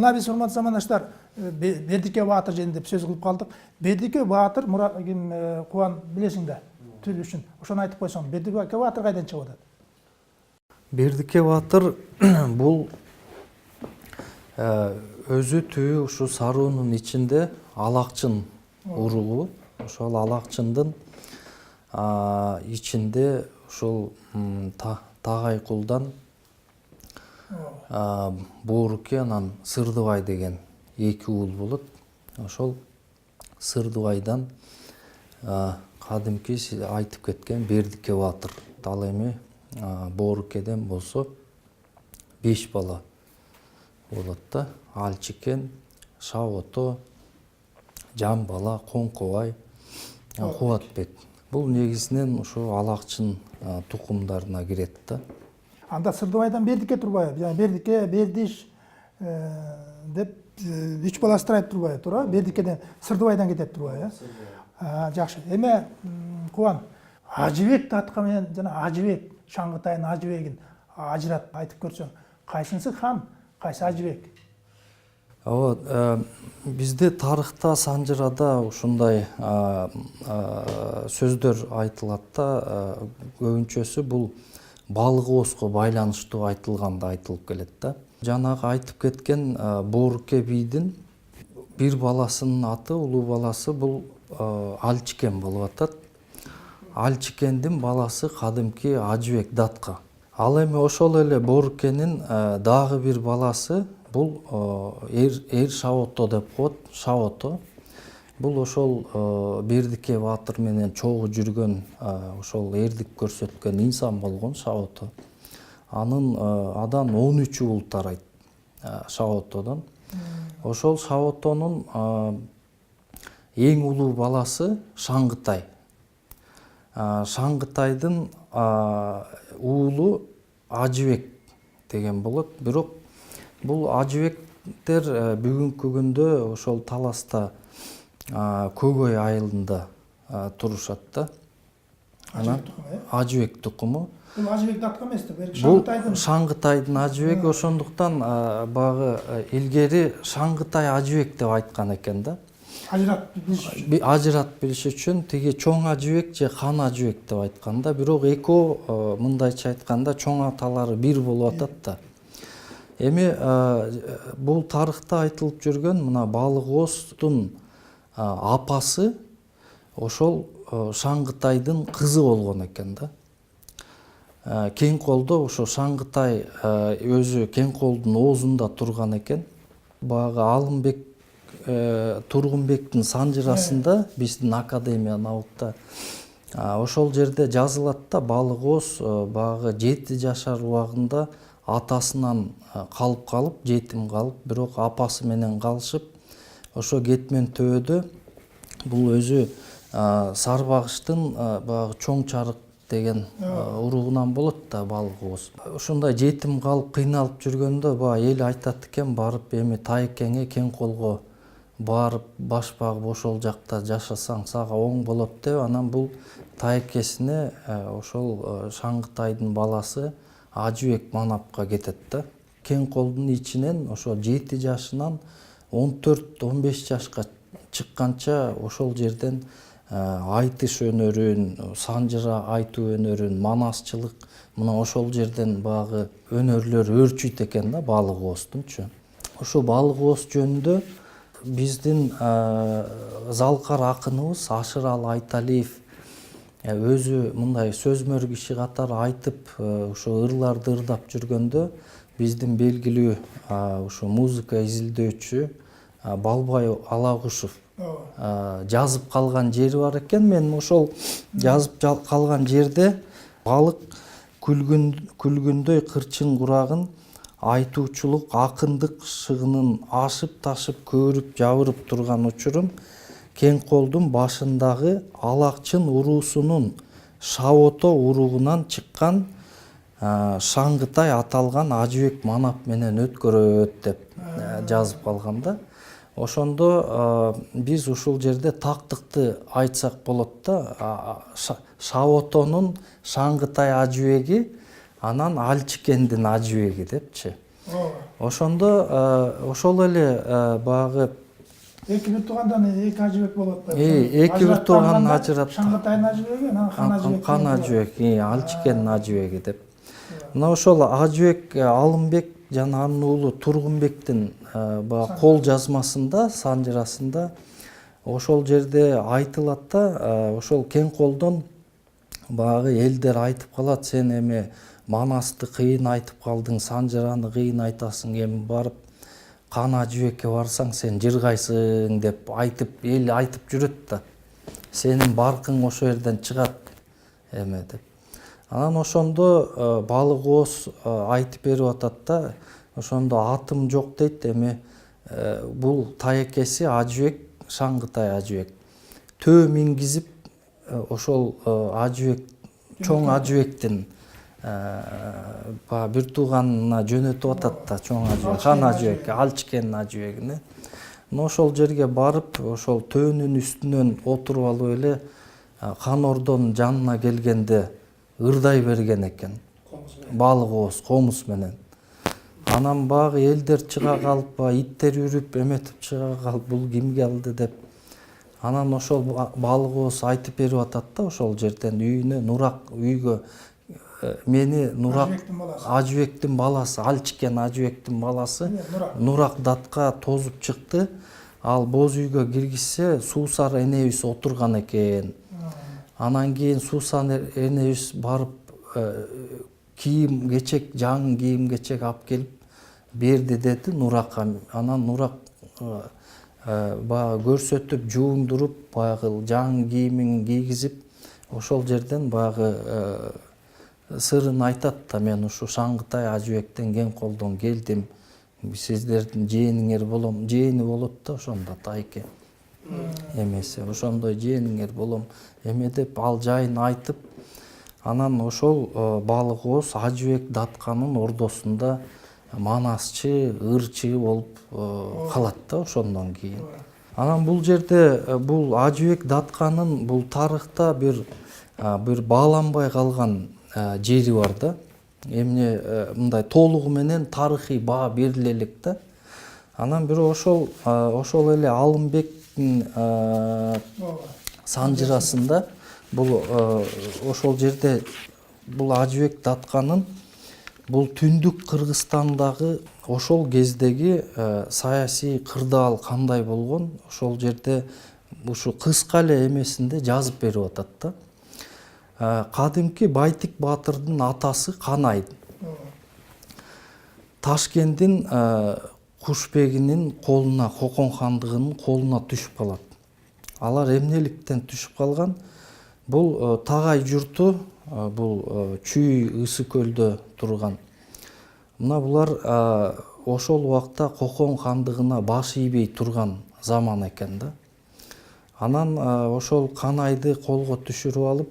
Мына биз урматтуу замандаштар Бердике Баатыр жөнүндө деп сөз кылып калдык. Бердике Баатыр Кубан билесиң да тил үчүн. Ошону айтып койсоң, Бердике Баатыр кайдан чыгып атат? Бердике Баатыр бул өзү түбү ушу Сарыуунун ичинде Алакчын уругу. Ошол Алакчындын ичинде ушул Тагайкулдан Бооруке анан Сырдыбай деген эки уул болот. Ошол Сырдыбайдан кадимки айтып кеткен Бердике Баатыр. Ал эми Боорукеден болсо 5 бала болот да. Алчыкен, Шабото, Жамбала, Коңкобай, Кубатбек. Бул негизинен ошо Алакчын тукумдарына кирет да. Анда Сырдыбайдан Бердике турбайбы? Бердике, Бердиш деп 3 баласы тарайып турбайбы, туура? Бердикеден Сырдыбайдан кетет турбайбы, жакшы. Эме Кубан, Ажыбек атка менен жана Ажыбек, Шаңгытайдын Ажыбегин ажыратып айтып көрсөң, кайсынысы хан, кайсы Ажыбек? Бизде тарыхта Санжырада ушундай сөздөр айтылат да, көбүнчөсү бул Балык Оозго байланыштуу айтылганда айтылып келет да. Жанагы айтып кеткен Бооруке бийдин бир баласынын аты, улуу баласы бул Алчыкен болуп атат. Алчыкендин баласы кадимки Ажыбек Датка. Ал эми ошол эле Боорукенин дагы бир баласы бул эр Шабото деп коет. Шабото бул ошол Бердике Баатыр менен чогуу жүргөн, ошол эрдик көрсөткөн инсан болгон Шабото. Адан 13 уул тарайт Шаботодон. Ошол Шаботонун эң улуу баласы Шаңгытай. Шаңгытайдын уулу Ажыбек деген болот. Бирок бул Ажыбектер бүгүнкү күндө ошол таласта Көгөй айылында турушат да. Ажыбек тукуму. Бул Ажыбек Датка эмес да, бул Шаңгытайдын Ажыбеги, ошондуктан багы илгери Шаңгытай Ажыбек деп айткан экен да. Ажыратып билиш үчүн тиги чоң Ажыбек же хан Ажыбек деп айтканда, бирок экөө мындайча айтканда чоң аталары бир болуп атат да. Эми бул тарыхта айтылып жүргөн мына Балык Ооздун апасы ошол Шаңгытайдын кызы болгон экен да. Кең колдо ошо Шаңгытай өзү Кең колдун оозунда турган экен. Багы Алымбек Тургунбектин Санжырасында биздин Академия наукта ошол жерде жазылат да, Балык Ооз багы 7 жашар убагында атасынан калып, жетим калып, бирок апасы менен калышып, ошо кетмен төбөдө бул өзү Сарбагыштын багы Чоң Чарык деген уругунан болот да Балык Ооз. Ушундай жетим калып, кыйналып жүргөндө эл айтат экен, барып эми Тайкеңе, Кең колго барып башпагып ошол жакта жашасаң сага оң болот деп, анан бул тайкесине ошол Шаңгытайдын баласы Ажыбек манапка кетет да. Кең колдун ичинен ошо 7 жашынан 14-15 жашка чыкканча ошол жерден айтыш өнөрүн, санжыра айтуу өнөрүн, манасчылык, мына ошол жерден багы өнөрлөр өрчүйт экен да Балык Ооздунчу. Ошо Балык Ооз жөнүндө биздин залкар акыныбыз Ашырал Айталиев өзү мындай сөзмөр киши катары айтып, ошо ырларды ырдап жүргөндө биздин белгилүү ошо музыка изилдөөчү Балбай Алагушев жазып калган жери бар экен. Мен ошол жазып калган жерде балык күлгүндөй кырчын курагын, айтуучулук акындык шыгынын ашып ташып көрүп жабырып турган учурум Кең колдун башындагы Алакчын уруусунун Шабото уругунан чыккан Шаңгытай аталган Ажыбек манап менен өткөрөт деп жазып калган да. Ошондо биз ушул жерде тактыкты айтсак болот да. Шаботонун Шаңгытай Ажыбеги, анан Алчыкендин Ажыбеги депчи. Ошондо ошол эле баягы Эки бир туугандан эки ажыбек болуп атпайбы? эки бир тууганын ажырат Шаңгытайдын ажыбеги, анан хан ажыбек. кан ажыбек, алчыкенин ажыбеги деп. Мына ошол Ажыбек Алымбек жана анын уулу Тургунбектин баягы кол жазмасында, санжырасында ошол жерде айтылат да, ошол кең колдон баягы элдер айтып калат, сен эми Манасты кыйын айтып калдың, Санжыраны кыйын айтасың, эми барып Кан Ажыбекке барсаң сен жыргайсың деп айтып, эл айтып жүрөт да. Сенин баркың ошол жерден чыгат эме деп. Анан ошондо Балык ооз айтып берип атат да, ошондо атым жок дейт, эми бул таекеси Ажыбек, Шаңгытай Ажыбек. Төө мингизип ошол Ажыбек, чоң Ажыбектин бир тууганына жөнөтүп атат да, чоң Ажыбек, Хан Ажыбек, Алчыкенин ажыбегине. Ошол жерге барып, ошол төөнүн үстүнөн отуруп алып эле Хан Ордонун жанына келгенде ырдай берген экен. Балык ооз комуз менен. Анан баягы элдер чыга калып, иттер үрүп эметип чыга калып, бул кимге алды деп. Анан ошол Балык ооз айтып берип атат да, ошол жерден үйүнө, Нурак үйгө мени Нурак Ажыбектин баласы, Алчыкен Ажыбектин баласы Нурак датка тозуп чыкты. Ал боз үйгө киргизсе, Суусар энебиз отурган экен. Анан кийин Суусар энебиз барып кийим кечек, жаңы кийим кечек алып келип берди деди Нуракка. Анан Нурак баягы көрсөтүп, жуундуруп, баягы жаңы кийимин кийгизип, ошол жерден баягы сырын айтат да, мен ушу Шаңгытай Ажыбектен кең колдон келдим, сиздердин жээниңер болом, жээни болот да ошондо тайке эмеси, ошондой жээниңер болом эме деп ал жайын айтып, анан ошол Балык ооз Ажыбек датканын ордосунда манасчы, ырчы болуп калат да ошондон кийин. Анан бул жерде бул Ажыбек датканын бул тарыхта бир бааланбай калган жери бар да. Эмне мындай толугу менен тарыхый баа бериле элек да. Анан бирок ошол эле Алымбектин санжырасында бул ошол жерде бул Ажыбек датканын бул түндүк Кыргызстандагы ошол кездеги саясий кырдаал кандай болгон, ошол жерде ушу кыска эле эмесинде жазып берип атат да. Кадимки Байтик Баатырдын атасы Канай Ташкенттин кушбегинин колуна, Кокон хандыгынын колуна түшүп калат. Алар эмнеликтен түшүп калган? Бул Тагай журту, бул Чүй Ысы көлдө турган. Мына булар ошол убакта Кокон хандыгына баш ийбей турган заман экен да. Анан ошол Канайды колго түшүрүп алып,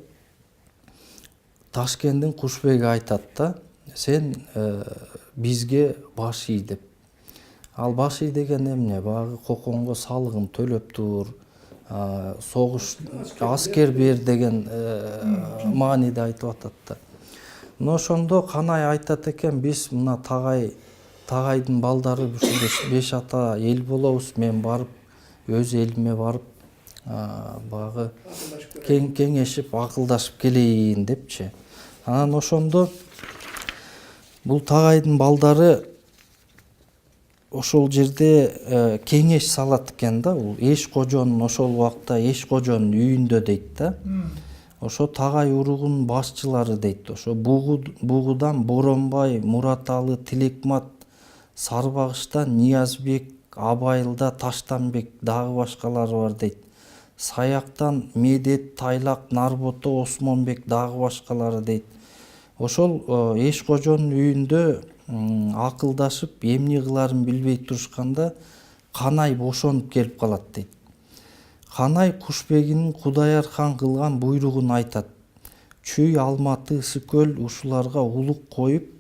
Ташкенттин кушбеги айтат да, сен бизге баш ий деп. Ал баш ий деген эмне? Баягы Коконго салыгын төлөп тур, согуш аскер бер деген мааниде айтып атат да. Мына ошондо Канай айтат экен, биз мына Тагайдын балдары ушундай 5 ата эл болобуз, мен барып өз элиме барып баягы кеңешип, акылдашып келейин депчи. Анан ошондо бул Тагайдын балдары ошол жерде кеңеш салат экен да. Бул Эш кожонун ошол убакта Эш кожонун үйүндө дейт да. Ошо Тагай уругунун башчылары дейт. Ошо Бугудан Боронбай, Мураталы, Тилекмат, Сарбагыштан Ниязбек, Абайылда Таштанбек, дагы башкалары бар дейт. Саяктан Медет, Тайлак, Нарбото, Осмонбек, дагы башкалары дейт. Ошол Эш кожонун үйүндө акылдашып, эмне кыларын билбей турушканда Канай бошонуп келип калат дейт. Канай кушбегинин Кудаяр хан кылган буйругун айтат. Чүй, Алматы, Ысы көл ушуларга улук коюп,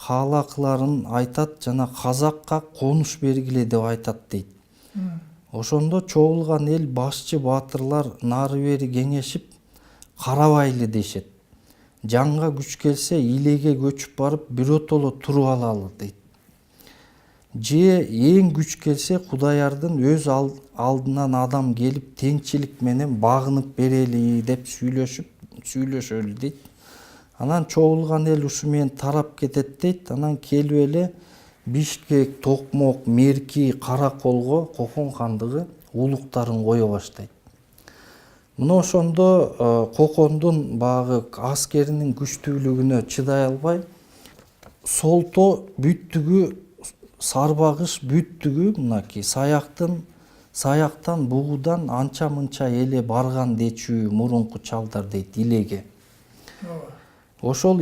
каалакыларын айтат жана казакка конуш бергиле деп айтат дейт. Ошондо чогулган эл башчы баатырлар нары бери кеңешип карабайлы дешет. Жаңга күч келсе илеге көчүп барып биротоло туруп алалы дейт. же эң күч келсе Кудаярдын өз алдынан адам келип теңчилик менен багынып берели деп сүйлөшөлү дейт. Анан чогулган эл ушу менен тарап кетет дейт. Анан келип эле Бишкек, Токмок, Мерки, Караколго Кокон хандыгы улуктарын кое баштайт. Мына ошондо Кокондун багы аскеринин күчтүүлүгүнө чыдай албай, Солто бүттүгү, Сарбагыш бүттүгү мынакей саяктан бугудан анча мынча эле барган дечүү мурунку чалдар дейт илеге. Ошол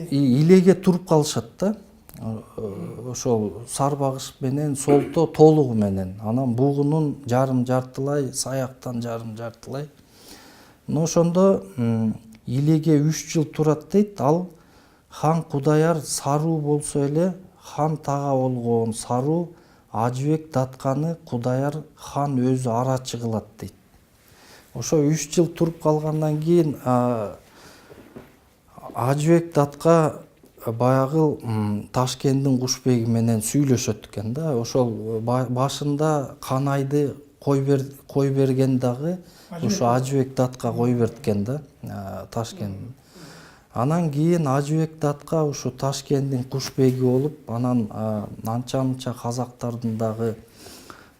илеге туруп калышат да. Ошол Сарбагыш менен Солто толугу менен. Анан бугунун жарым-жартылай, саяктан жарым-жартылай. Мына ошондо илеге 3 жыл турат дейт. Ал хан Кудаяр Саруу болсо эле хан тага болгон Саруу Ажыбек Датканы Кудаяр хан өзү арачы кылат дейт. Ошо 3 жыл туруп калгандан кийин Ажыбек Датка баягы Ташкенттин Кушбеги менен сүйлөшөт экен да. Ошол башында Канайды кой берген дагы ошо Ажыбек Датка кой берткен да Ташкент. Анан кийин Ажыбек Датка ушу Ташкенттин Кушбеги болуп, анан анча-мынча казактардын дагы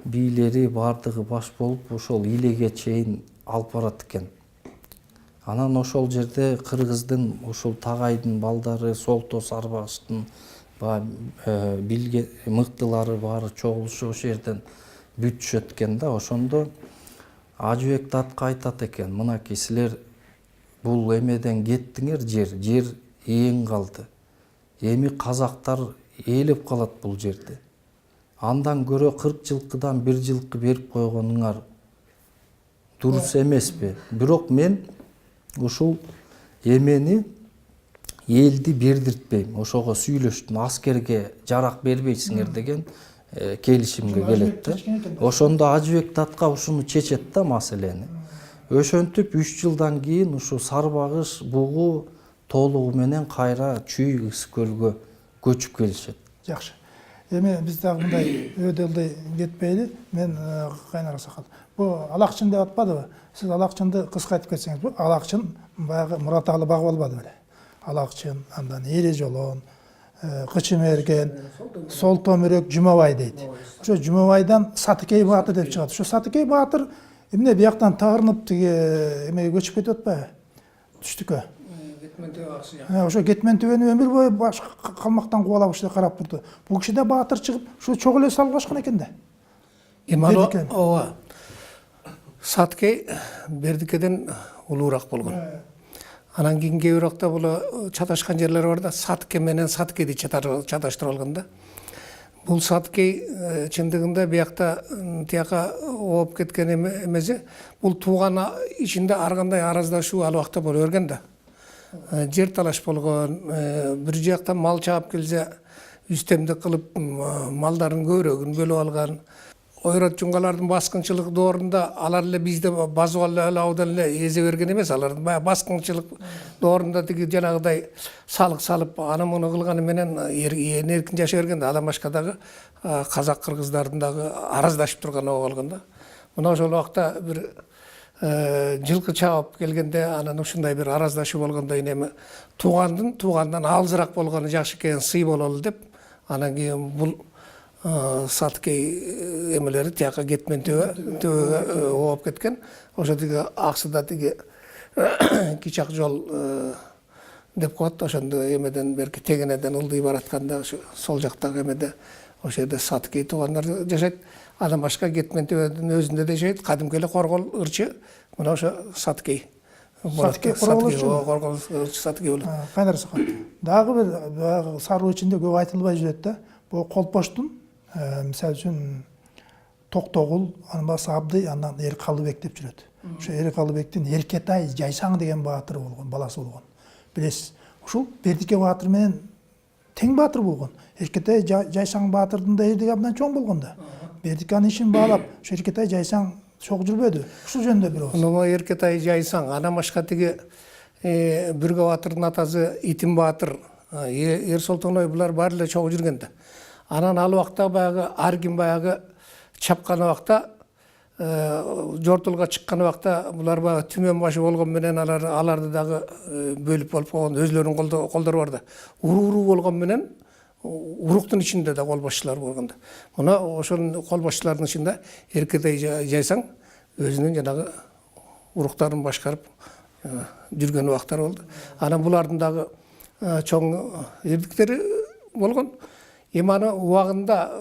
бийлери бардыгы баш болуп, ошол илеге чейин алып барат экен. Анан ошол жерде кыргыздын, ушул Тагайдын балдары, Солто, Сарбагыштын мыктылары баары чогулушуп ошол жерден бүтүшөт экен да. Ошондо Ажыбек Датка айтат экен, мынакей силер бул эмеден кеттиңер, жер эң калды. Эми казактар ээлеп калат бул жерде. Андан көрө 40 жылкыдан 1 жылкы берип койгонуңар дурус эмеспи? Бирок мен ушул эмени элди бердиртпейм. Ошого сүйлөштүм, аскерге жарак бербейсиңер деген келишимге келет да. Ошондо Ажыбек Датка ушуну чечет да маселени. Ошентип 3 жылдан кийин ушу Сарбагыш бугу толугу менен кайра Чүй Ыс көлгө көчүп келишет. Жакшы. Эми биз дагы мындай өйдөлдөй кетпейли. Мен Кайнар Аксакал. Бу Алакчын деп атпадыбы? Сиз Алакчынды кыска айтып кетсеңиз, бу Алакчын баягы Мураталы багып албады беле. Алакчын, андан Эре Жолон, Кычымерген, Солтомүрөк, Жумабай дейт. Ошо Жумабайдан Сатыкей Баатыр деп чыгат. Ошо Сатыкей Баатыр эмне бияктан таарынып тиги эмеге көчүп кетип атпайбы? Түштүккө. Ошо Кетмен төбөнү өмүр бою баш калмактан кубалап уште карап турду. Бул киши да баатыр чыгып, ушу чогуу эле салгылашкан экен да. Ооба. Саткей Бердикеден улуураак болгон. Анан кийин кээ бир убакта бул чаташкан жерлер бар да, Сатке менен Саткейди чаташтырып алган да. Бул Саткей чындыгында биякта тияка ооп кеткен эмеси, бул тууган ичинде ар кандай араздашуу ал убакта боло берген да. Жер талаш болгон, бир жактан мал чаап келсе, үстемдик кылып малдардын көбүрөгүн бөлүп алган. Ойрат жунгалардын баскынчылык доорунда алар эле бизде базып алабыдан эле эзе берген эмес, алардын баягы баскынчылык доорунда тиги жанагыдай салык салып, аны муну кылганы менен эркин жашай берген да. Андан башка дагы казак кыргыздардын дагы араздашып турган ого болгон да. Мына ошол убакта бир жылкы чаап келгенде, анан ушундай бир араздашуу болгондо эми туугандан алысыраак болгону жакшы экен, сый бололу деп, анан кийин бул Саткей эмелери тияка Кетмен төбөгө ооп кеткен. Ошо тиги Аксыда тиги Кичак жол деп коет. Ошондо эмеден берки Тегенеден ылдый баратканда сол жактагы эмеде ошо жерде Саткей туугандар жашайт. Андан башка Кетмен төбөнүн өзүндө жашайт. Кадимки эле Коргол ырчы. Мына ошо Саткей. Саткей болот. Кайнар Аксакал. Дагы бир Саруу ичинде көп айтылбай жүрөт да. Бул Колпоштун мисалы үчүн Токтогул, анан башка Абдый, андан Эркалыбек деп жүрөт. Ошо Эркалыбектин Эркетай Жайсаң деген баатыры болгон, баласы болгон. Билесиз, ушул Бердике баатыр менен тең баатыр болгон. Эркетай Жайсаң баатырдын да эрдиги абдан чоң болгон да. Бердике анын ишин баалап, ошо Эркетай Жайсаң чогуу жүрбөдү. Ушул жөнүндө бир ооз. Мына Эркетай Жайсаң, андан башка тиги Бүргө баатырдын атасы Итим баатыр Ерсолтон ой булар баары эле чогуу жүргөн да. Анан ал убакта баягы ар ким баягы чапкан убакта жортулга чыккан убакта булар баягы түмөн башы болгон менен аларды дагы бөлүп болуп койгон өзлөрүнүн колдору бар да. Уруу болгон менен уруктун ичинде да кол башчылар болгон да. Мына ошол кол башчылардын ичинде Эркетай Жайсаң өзүнүн жанагы уруктарын башкарып жүргөн убактар болду. Анан булардын дагы чоң эрдиктери болгон. Эми аны убагында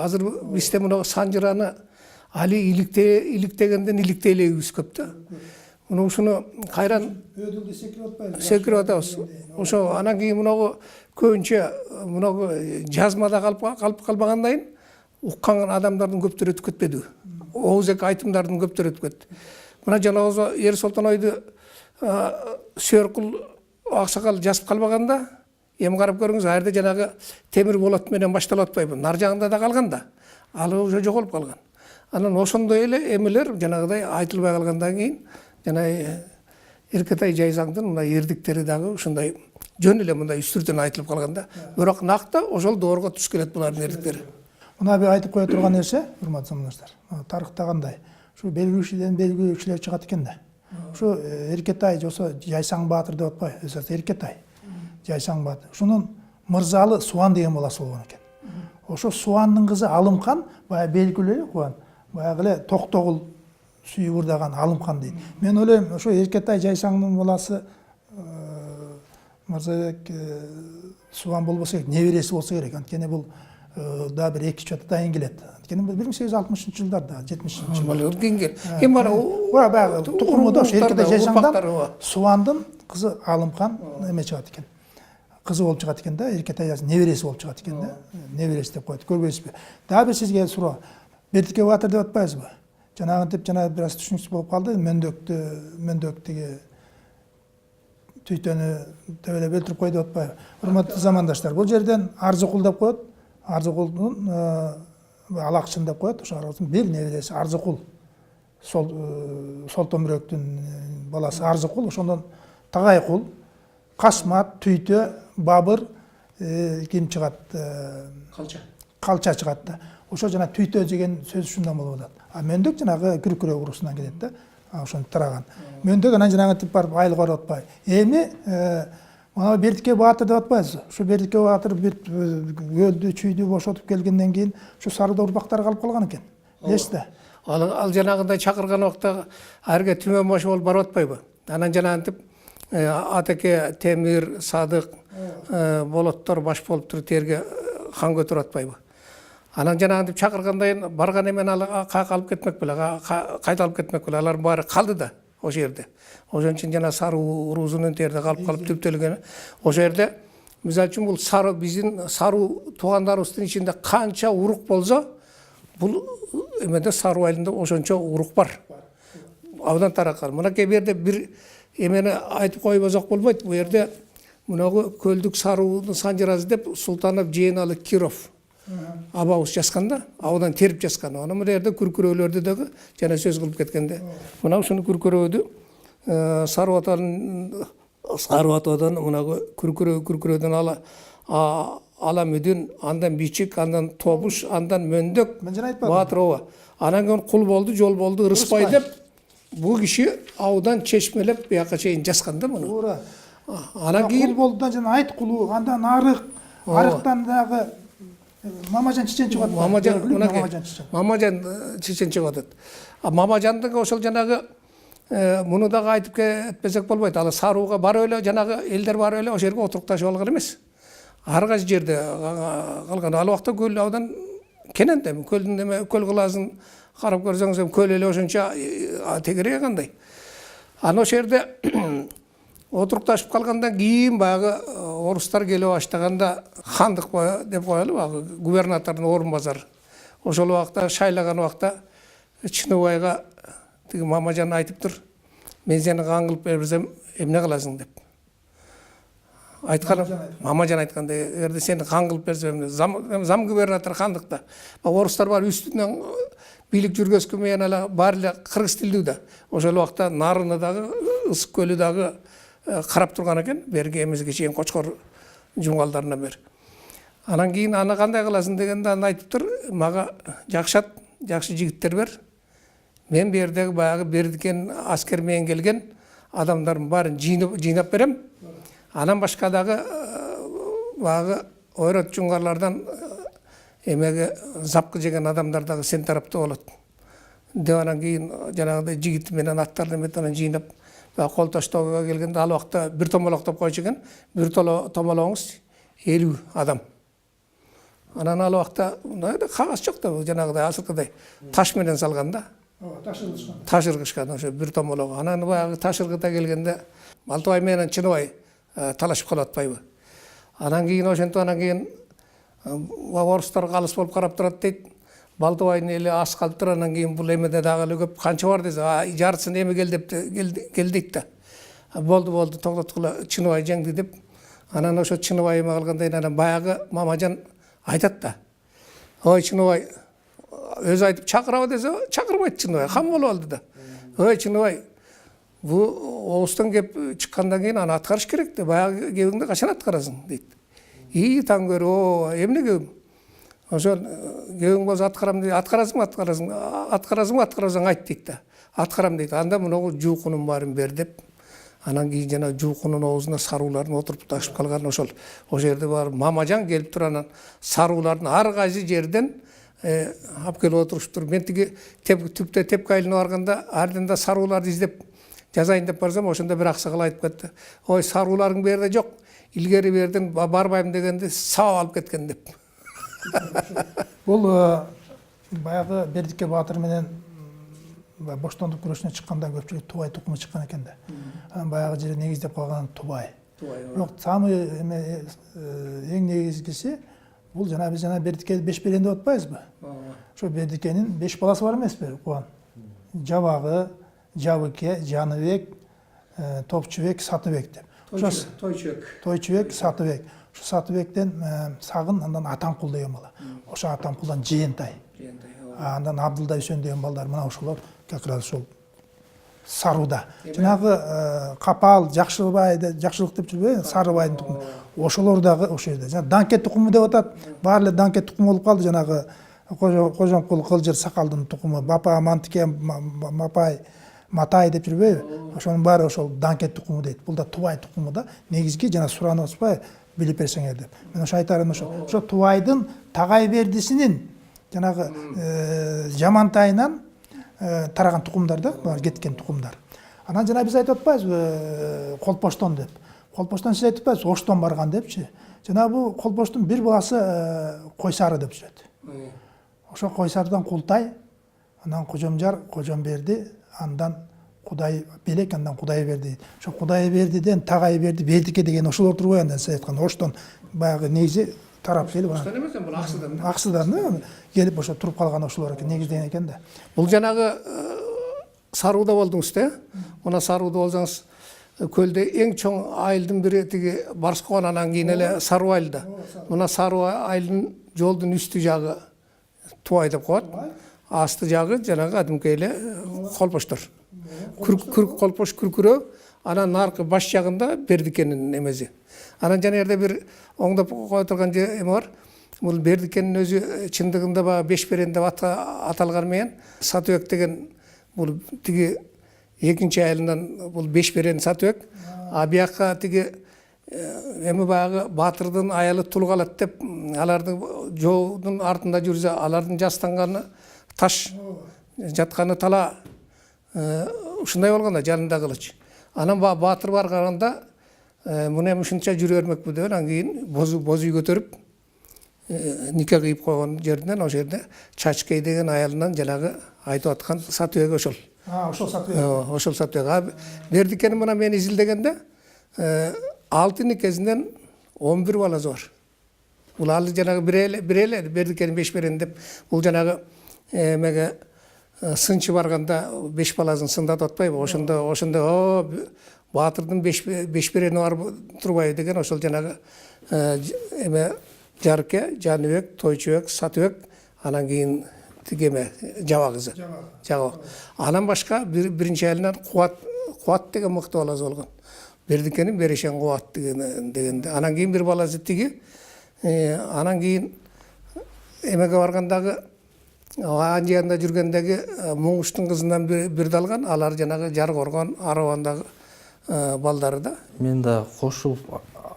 азыр бизде мына Санжыраны али иликтегенден иликтейлегибиз көп да. Мына ушуну кайран Өдүлдү секирип атпайбыз. секирип атабыз. Ошо анан кийин мынагу көбүнчө мынагу жазмада калып калбагандан кийин уккан адамдардын көптөрү өтүп кетпедиби? Оозек айтымдардын көптөрү өтүп кетти. Мына жанагы Ерсолтон ойду Сүйөркул аксакал жазып калбаганда, эми карап көрүңүз, ал жерде жанагы темир болот менен башталып атпайбы? Нар жагында да калган да. Ал уже жоголуп калган. Анан ошондой эле эмелер жанагыдай айтылбай калгандан кийин жана Эркетай Жайсаңдын мына эрдиктери дагы ушундай жөн эле мындай үстүртөн айтылып калган да. Бирок накта ошол доорго туш келет булардын эрдиктери. Мына бир айтып кое турган нерсе, урматтуу замандаштар. Тарыхта кандай? Ушу белгилүүчүдөн белгилүүчүлөр чыгат экен да. Ушу Эркетай жосо Жайсаң баатыр деп атпайбы? Өзү Эркетай. Жайсаң баатыр. Ушунун мырзалы Суан деген баласы болгон экен. Ошо Суандын кызы Алымхан баягы белгилүү эле Кубан. Баягы эле Токтогул сүйүбүрдаган Алымхан дейт. Мен ойлойм, ошо Эркетай Жайсаңдын баласы Мырзабек Суан болбосо керек, небереси болсо керек. Анткени бул да бир эки чот атайын келет. Анткени 1860-жылдарда, 70-жылдарда. Эми баягы тукумуда ошо Эркетай Жайсаңдан Суандын кызы Алымхан эме чыгат экен. Кызы болуп чыгат экен да, Эркетай Жайсаң небереси болуп чыгат экен да. Небереси деп коет. Көрбөйсүзбү? Дагы бир сизге суроо. Бердике баатыр деп атпайбызбы? Жанагынтип жана бир аз түшүнүксүз болуп калды. Мөндөөктөгү түйтөнү төбөлөп өлтүрүп кой деп атпайбы? Урматтуу замандаштар, бул жерден Арзыкул деп коет. Арзыкулдун Алакчын деп коет. Ошо бир небереси Арзыкул. Солтомүрөктүн баласы Арзыкул, ошондон Тагайкул, Касмат, Түйтө, Бабыр ким чыгат? Калча чыгат да. Ошо жана Түйтө деген сөз ушундан болуп атат. А Мөндөк жанагы Күркүрө урусунан келет да. Ошону тараган. Мөндөк анан жанагы тип барып айлык барып атпайбы? Эми мына Бердике баатыр деп атпайбызбы? Ушу Бердике баатыр бир өлдү, чүйдү бошотуп келгенден кийин ушу Сарыда урпактары калып калган экен. Элесизби? Ал жанагындай чакырган убакта арга түмөн башы болуп барып атпайбы? Анан жанагынтип Атеке, Темир, Садык, болоттор баш болуп туруп терге хан көтөрүп атпайбы? Анан жанагынтип чакыргандан барган эмен ал калып кетмек беле, кайталып кетмек беле, алар баары калды да ошол жерде. Ошон үчүн жана Сары уруусунун терде калып түптөлгөн. Ошол жерде мисалы үчүн бул Сары биздин Сары туугандарыбыздын ичинде канча урук болсо, бул эмеде Сары айылында ошончо урук бар. Абдан тараккан. Мынакей бу жерде бир эмени айтып койбосок болбойт. Бу жерде мынагу Көлдүк Саруудун Санжырасы деп Султанов Жээналы Киров абабыз жазган да, абдан терип жазган. Аны мына жерде күркүрөлөрдү дагы жана сөз кылып кеткенде. Мына ушуну күркүрөөдү Сарыбатадан мынагу күркүрөөдөн ала мүдүн, андан Бичик, андан Тобуш, андан Мөндөк, Баатырова. Анан кийин кул болду, жол болду, Ырыспай деп бул киши абдан чечмелеп бияка чейин жазган да муну. Туура. Анан кийин кул болду жана Айт кулу, андан Арыктан дагы Мамажан Чечен чыгат. Мамажан Чечен чыгат. Мамажандын ошол жанагы муну дагы айтып кетпесек болбойт. Ал Сарууга барып эле жанагы элдер барып эле ошол жерге отурукташып алган эмес. Ар кайсы жерде калган. Ал убакта көл абдан кенен да, көлдүн эме көл кылаасын карап көрсөңүз көл эле ошончо тегерек кандай. Аны ошол жерде отурукташып калгандан кийин баягы орустар келе баштаганда хандык деп коелу, баягы губернатордун орун базары. Ошол убакта шайлаган убакта Чыныбайга тиги Мамажан айтыптыр, мен сени хан кылып берсем эмне кыласың деп. Айткан Мамажан айтканда, эгерде сени хан кылып берсем, зам губернатор хандыкта. Орустар бар үстүнөн бийлик жүргөзгөн менен эле баары эле кыргыз тилдүү да. Ошол убакта Нарыны дагы, Ысык көлү дагы карап турган экен. Берги эмизге чейин Кочкор жумгалдарынан бери. Анан кийин аны кандай кыласың дегенде аны айтыптыр, мага жакшат, жакшы жигиттер бер. Мен бу жердеги баягы Бердикен аскер менен келген адамдардын баарын жыйнап берем. Анан башка дагы баягы ойрот жунгарлардан эмеге запкы жеген адамдар дагы сен тарапта болот. Деп анан кийин жанагындай жигит менен аттарды метанан жыйнап кол таштоого келгенде ал убакта бир томолоктоп койчу экен. Бир томолоңуз 50 адам. Анан ал убакта кагаз жок да, жанагыдай азыркыдай таш менен салган да. Таш ыргышкан ошо бир томолого. Анан баягы таш ыргыта келгенде Алтыбай менен Чыныбай талашып калып атпайбы. Анан кийин ошентип анан кийин орустар калыс болуп карап турат дейт. Балтыбайдын эли ас калыптыр, анан кийин бул эмеде дагы эле көп канча бар десе, жарысын эми кел дейт да. Болду, токтоткула, Чыныбай жеңди деп. Анан ошо Чыныбай эме калганда анан баягы Мамажан айтат да. Ой Чыныбай, өзү айтып чакырабы десе, чакырбайт Чыныбай, кам болуп алды да. Ой Чыныбай, бу оозтон кеп чыккандан кийин аны аткарыш керек да. Баягы кебиңди качан аткарасың дейт. Таң көрүп, эмне кебим? Ошол кебиң болсо аткарам дейт. Аткарасың айт дейт да. Аткарам дейт. Анда мунагу жуукунун баарын бер деп. Анан кийин жана жуукунун оозуна саруулардын отуруп ташып калган ошол жерде бар Мамажан келип туруп анан саруулардын ар кайсы жерден алып келип отуруштур. Мен тиги түптө тепке айылына барганда ардын да сарууларды издеп жазайын деп барсам, ошондо бир аксакал айтып кетти. Ой, сарууларың бу жерде жок. Илгери бердин барбайм дегенде сабап алып кеткен деп. Бул баягы Бердике баатыр менен боштондук күрөшүнө чыкканда көпчүлүк Тубай тукуму чыккан экен да. Анан баягы жерде негиздеп калган Тубай. Бирок самый эң негизгиси бул жана биз Бердикеди Бешберен деп атпайбызбы? Ошо Бердикенин 5 баласы бар эмеспи? Куан. Жабагы, Жабыке, Жаныбек, Топчубек, Сатыбек деп. Тойчубек, Сатыбек. Ошо Сатыбектен Сагын, андан Атамкул деген бала. Ошо Атамкулдан Жыйынтай. Андан Абдылда Үсөн деген балдар, мына ошолор как раз ошол Саруда. Жанагы Капал, Жакшылык деп жүрбөйбү? Сарыбайдын тукуму. Ошолор дагы ошо жерде. Жана Данке тукуму деп атат. Баары эле Данке тукуму болуп калды. Жанагы Кожомкул Кылжыр Сакалдын тукуму, Бапа Мантике, Мапай, Матай деп жүрбөйбү? Ошонун баары ошол Данке тукуму дейт. Бул да Тубай тукуму да. Негизги жана суранып атпайбы? Билип берсеңер деп. Мен ошо айтарым ошо Тубайдын Тагайбердисинин жанагы Жамантайынан тараган тукумдар да, булар кеткен тукумдар. Анан жана биз айтып атпайбызбы Колпоштон деп. Колпоштон сиз айтып атпайсызбы Оштон барган депчи. Жана бул Колпоштун бир баласы Койсары деп жүрөт. Ошо Койсардан Култай, анан Кожомжар, Кожомберди, андан Кудай Белек, андан Кудай берди. Ошо Кудай бердиден Тагай берди, Бердике деген ошолор турбайбы андан сиз айткан Оштон баягы негизи тарап келип. Оштон эмес, бул Аксыдан. Аксыдан келип ошо туруп калган ошолор экен, негиздеген экен да. Бул жанагы Саруудо болдуңуз да. Мына Саруудо болсоңуз көлдө эң чоң айылдын бири тиги Барскоон, анан кийин эле Саруу айылда. Мына Саруу айылдын жолдун үстү жагы Тубай деп коет. Асты жагы жанагы адимке эле Колпоштор. Колпош күркүрөө, анан наркы баш жагында Бердикенин эмеси. Анан жана жерде бир оңдоп кое турган эме бар. Бул Бердикенин өзү чындыгында баягы Бешберен деп аталган менен Сатыбек деген бул тиги экинчи айылынан бул Бешберен Сатыбек. А бияка тиги эми баягы баатырдын аялы Тулгалат деп алардын жоодун артында жүрсө, алардын жастанганы таш жатканы тала ушундай болгон да, жанында кылыч. Анан баатыр барганда муну эми ушунча жүрө бермекпи деп анан кийин боз үй көтөрүп нике кыйып койгон жеринен ошол жерде Чачкей деген аялынан жанагы айтып аткан Сатыбек ошол. Ошол Сатыбек. Ошол Сатыбек. Бердикени мына мен изилдегенде 6 никесинен 11 баласы бар. Бул ал жанагы бир эле Бердикени Бешберен деп бул жанагы эмеге сынчы барганда 5 баласын сындатып атпайбы? Ошондо баатырдын Бешберени бар турбайбы деген ошол жанагы эме Жарке, Жаныбек, Тойчубек, Сатыбек, анан кийин тигеме Жабагызы. Жабак. Анан башка биринчи айылынан Кубат деген мыкты баласы болгон. Бердикенин берешен кубат дегенде. Анан кийин бир бала тиги. Анан кийин эмеге баргандагы Анжиянда жүргендеги Муңуштун кызынан бирди алган. Алар жанагы Жар Коргон Арабандагы балдары да. Мен да кошулуп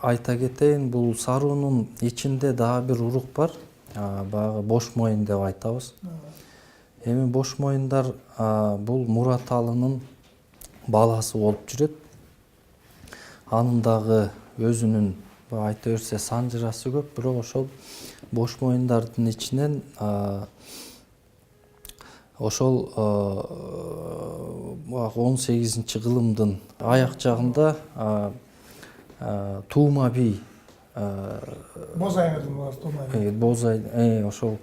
айта кетейин, бул саруунун ичинде дагы бир урук бар. Баягы бош моюн деп айтабыз. Эми бош моюндар бул Мураталынын баласы болуп жүрөт. Анын дагы өзүнүн айта берсе санжырасы көп, бирок ошол бош моюндардын ичинен ошол 18-кылымдын аяк жагында Тума би Бозайыңыздың баласы Тума би. Бозай, ошол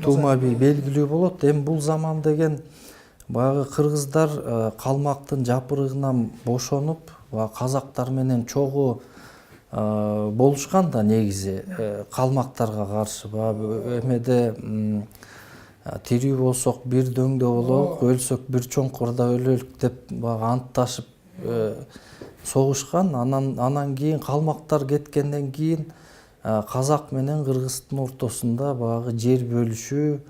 Тума би белгилүү болот. Эми бул заман деген баягы кыргыздар калмактын жапырыгынан бошонуп, казактар менен чогуу болушкан да негизи калмактарга каршы. Эмеде тирүү болсок бир дөңдө бололук, өлсөк бир чоңкурда өлөлүк деп антташып согушкан. Анан кийин калмактар кеткенден кийин казак менен кыргыздын ортосунда баягы жер бөлүшүү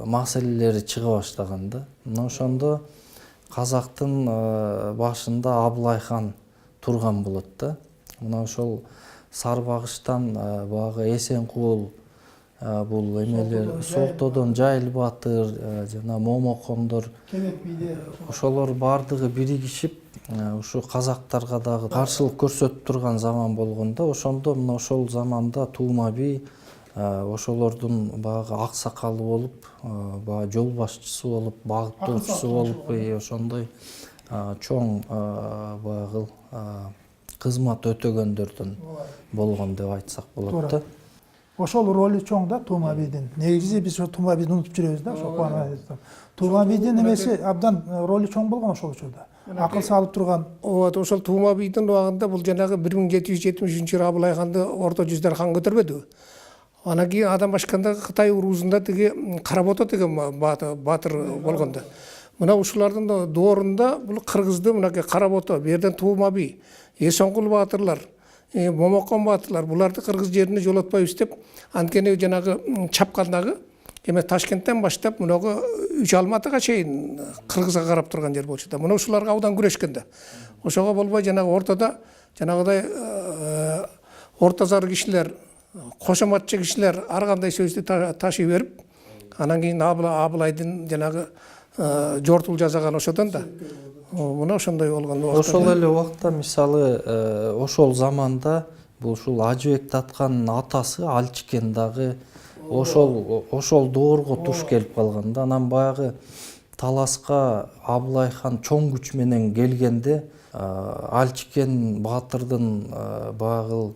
маселелери чыга баштаган да. Мына ошондо казактын башында Абылайхан турган болот да. Мына ошол Сарбагычтан баягы Эсенкул, бул эмелер Солтодон Жайыл Батыр, жана Момокондор, ошолор бардыгы биригишип ушу казактарга дагы каршылык көрсөтүп турган заман болгондо, ошондо мына ошол заманда Тума би ошолордун баягы аксакалы болуп, баягы жол башчысы болуп, багыттоочусу болуп, ошондой чоң баягы кызмат өтөгөндөрдөн болгон деп айтсак болот да. Ошол ролу чоң да Тума бидин. Негизи биз Тума биди унутуп жүрөбүз да, ошол кубаныбызды. Тума бидин эмеси абдан ролу чоң болгон ошол учурда. Акыл салып турган. Ошол Тума бидин убагында бул жанагы 1773-жылы Абылайханды орто жүздөр хан көтөрбөдүбү? Анан кийин адам башканда Кытай уруусунда тиги Каработо деген батыр болгон да. Мына ушулардын доорунда бул кыргызды мынакей Каработо, берден Тума би, Эсенкул батырлар, Момокон батырлар буларды кыргыз жерине жолотпойбуз деп, анткени жанагы чапкандагы эме Ташкенттен баштап мынагы Үч Алматыга чейин кыргызга карап турган жер болчу да. Мына ушуларга абдан күрөшкөн да. Ошого болбой жанагы ортодо жанагыдай орто зар кишилер, кошоматчы кишилер ар кандай сөздү ташый берип, анан кийин Абылайдын жанагы жортул жасаган ошодон да. Мына ошондой болгон. Ошол эле убакта мисалы ошол заманда бул ушул Ажыбек Таткандын атасы Алчикен дагы ошол доорго туш келип калган да. Анан баягы таласка Абылайхан чоң күч менен келгенде Алчикен батырдын баягы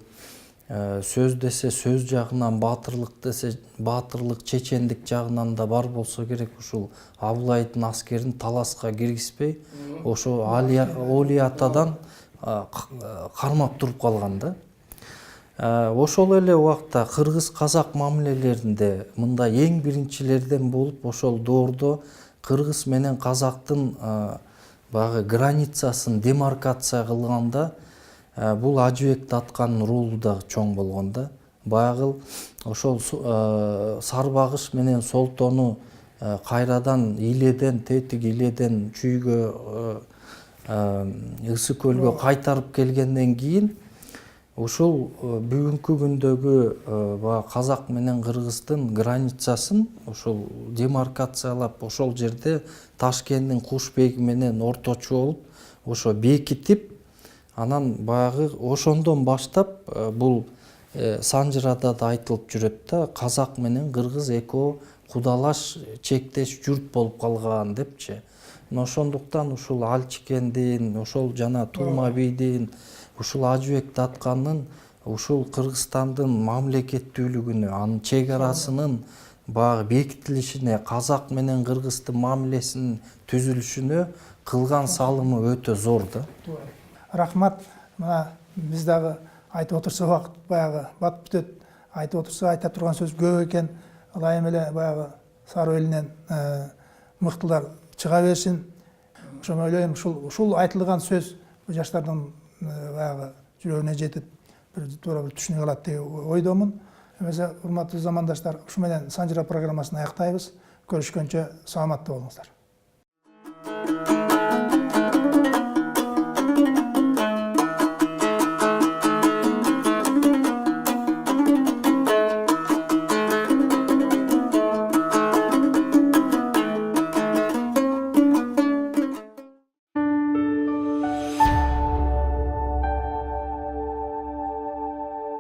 сөз десе сөз жагынан, батырлык десе батырлык, чечендик жагынан да бар болсо керек, ушул Абылайдын аскерин таласка киргизбей, ошо Оли атадан кармап туруп калган да. Ошол эле убакта кыргыз казак мамилелеринде мындай эң биринчилерден болуп, ошол доордо кыргыз менен казактын баягы границасын демаркация кылганда бул Ажыбек Таткандын ролу да чоң болгон да. Баягы ошол Сарбагыч менен Солтону кайрадан Иледен, Тетик Иледен Чүйгө, Ысык көлгө кайтарып келгенден кийин ушул бүгүнкү күндөгү казак менен кыргыздын границасын ошол демаркациялап, ошол жерде Ташкенттин Кушбеги менен орточу болуп, ошо бекитип, анан баягы ошондон баштап бул Санжырада да айтылып жүрөт да, казак менен кыргыз экөө кудалаш, чектеш журт болуп калган депчи. Ошондуктан ушул Алчикендин, ошол жана Тума бидин, ушул Ажыбек Таткандын ушул Кыргызстандын мамлекеттүүлүгүнө, анын чек арасынын баягы бекитилишине, казак менен кыргыздын мамилесинин түзүлүшүнө кылган салымы өтө зор да. Рахмат. Мына биз дагы айтып отурса убакыт баягы батып бүтөт. Айтып отурса айта турган сөз көп экен. Ылайым эле баягы Саруу элинен мыктылар чыга берсин. Ошону ойлойм, ушул айтылган сөз жаштардын баягы жүрөгүнө жетип бир туура бир түшүнүк алат деген ойдомун. Эмесе урматтуу замандаштар, ушу менен Санжыра программасын аяктайбыз. Көрүшкөнчө саламатта болуңуздар.